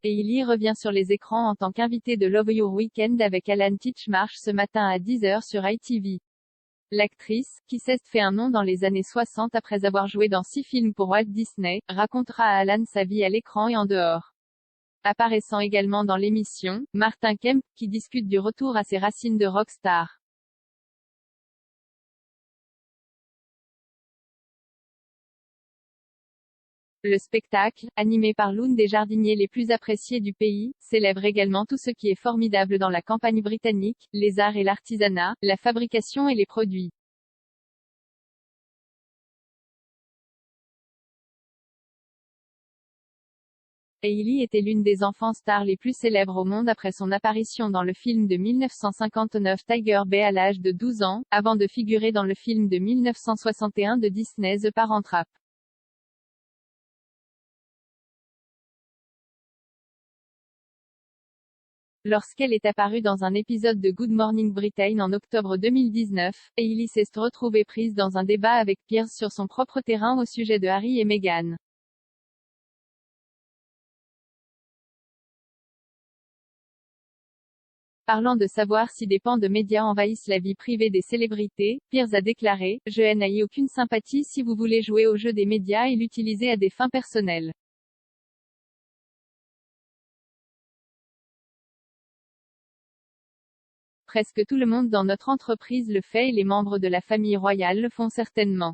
Hailey revient sur les écrans en tant qu'invitée de Love Your Weekend avec Alan Titchmarsh ce matin à 10h sur ITV. L'actrice, qui s'est fait un nom dans les années 60 après avoir joué dans 6 films pour Walt Disney, racontera à Alan sa vie à l'écran et en dehors. Apparaissant également dans l'émission, Martin Kemp, qui discute du retour à ses racines de rockstar. Le spectacle, animé par l'une des jardiniers les plus appréciés du pays, célèbre également tout ce qui est formidable dans la campagne britannique, les arts et l'artisanat, la fabrication et les produits. Hailey était l'une des enfants stars les plus célèbres au monde après son apparition dans le film de 1959 Tiger Bay à l'âge de 12 ans, avant de figurer dans le film de 1961 de Disney The Parent Trap. Lorsqu'elle est apparue dans un épisode de Good Morning Britain en octobre 2019, Hailey s'est retrouvée prise dans un débat avec Piers sur son propre terrain au sujet de Harry et Meghan. Parlant de savoir si des pans de médias envahissent la vie privée des célébrités, Piers a déclaré « Je n'ai aucune sympathie si vous voulez jouer au jeu des médias et l'utiliser à des fins personnelles. Presque tout le monde dans notre entreprise le fait et les membres de la famille royale le font certainement.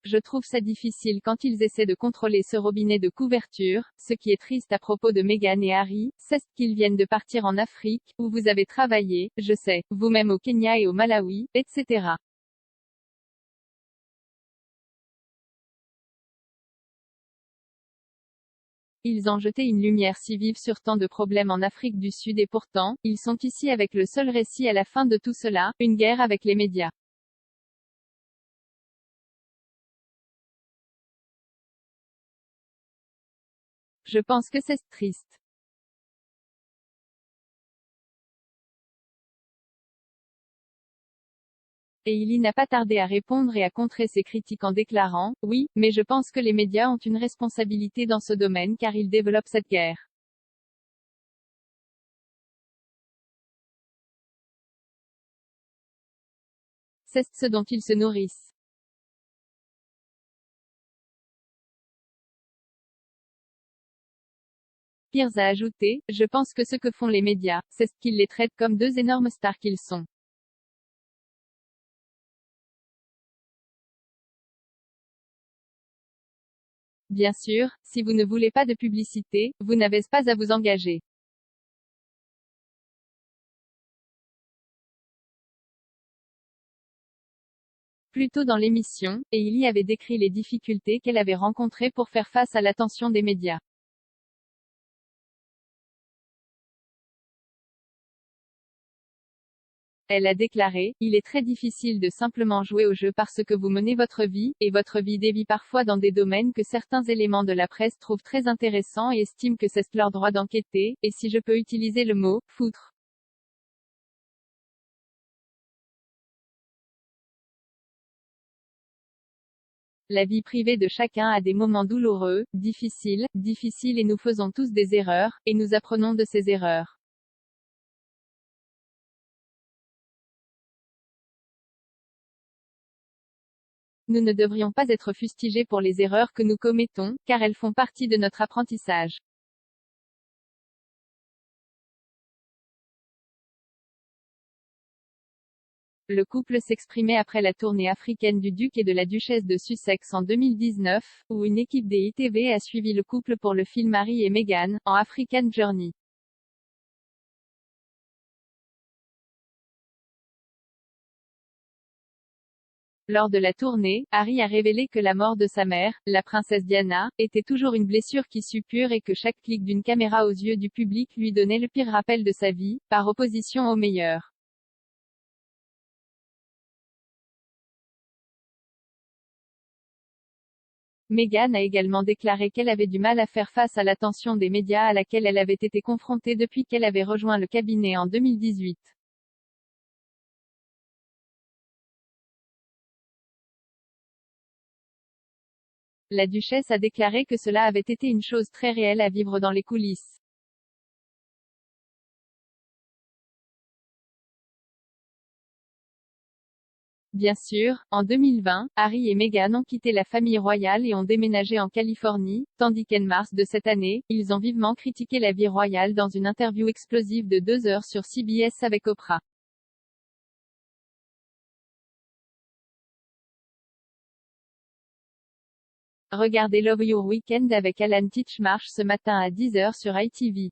Je trouve ça difficile quand ils essaient de contrôler ce robinet de couverture. Ce qui est triste à propos de Meghan et Harry, c'est qu'ils viennent de partir en Afrique, où vous avez travaillé, je sais, vous-même au Kenya et au Malawi, etc. Ils ont jeté une lumière si vive sur tant de problèmes en Afrique du Sud et pourtant, ils sont ici avec le seul récit à la fin de tout cela, une guerre avec les médias. Je pense que c'est triste. Et il n'a pas tardé à répondre et à contrer ces critiques en déclarant « Oui, mais je pense que les médias ont une responsabilité dans ce domaine car ils développent cette guerre. C'est ce dont ils se nourrissent. » Piers a ajouté « Je pense que ce que font les médias, c'est ce qu'ils les traitent comme deux énormes stars qu'ils sont. Bien sûr, si vous ne voulez pas de publicité, vous n'avez pas à vous engager. » Plus tôt dans l'émission, et il y avait décrit les difficultés qu'elle avait rencontrées pour faire face à l'attention des médias. Elle a déclaré « Il est très difficile de simplement jouer au jeu parce que vous menez votre vie, et votre vie dévie parfois dans des domaines que certains éléments de la presse trouvent très intéressants et estiment que c'est leur droit d'enquêter, et si je peux utiliser le mot, foutre. La vie privée de chacun a des moments douloureux, difficiles et nous faisons tous des erreurs, et nous apprenons de ces erreurs. Nous ne devrions pas être fustigés pour les erreurs que nous commettons, car elles font partie de notre apprentissage. Le couple s'exprimait après la tournée africaine du duc et de la duchesse de Sussex en 2019, où une équipe des ITV a suivi le couple pour le film Harry et Meghan, en African Journey. Lors de la tournée, Harry a révélé que la mort de sa mère, la princesse Diana, était toujours une blessure qui suppure et que chaque clic d'une caméra aux yeux du public lui donnait le pire rappel de sa vie, par opposition au meilleur. Meghan a également déclaré qu'elle avait du mal à faire face à l'attention des médias à laquelle elle avait été confrontée depuis qu'elle avait rejoint le cabinet en 2018. La duchesse a déclaré que cela avait été une chose très réelle à vivre dans les coulisses. Bien sûr, en 2020, Harry et Meghan ont quitté la famille royale et ont déménagé en Californie, tandis qu'en mars de cette année, ils ont vivement critiqué la vie royale dans une interview explosive de 2 heures sur CBS avec Oprah. Regardez Love Your Weekend avec Alan Titchmarsh ce matin à 10 heures sur ITV.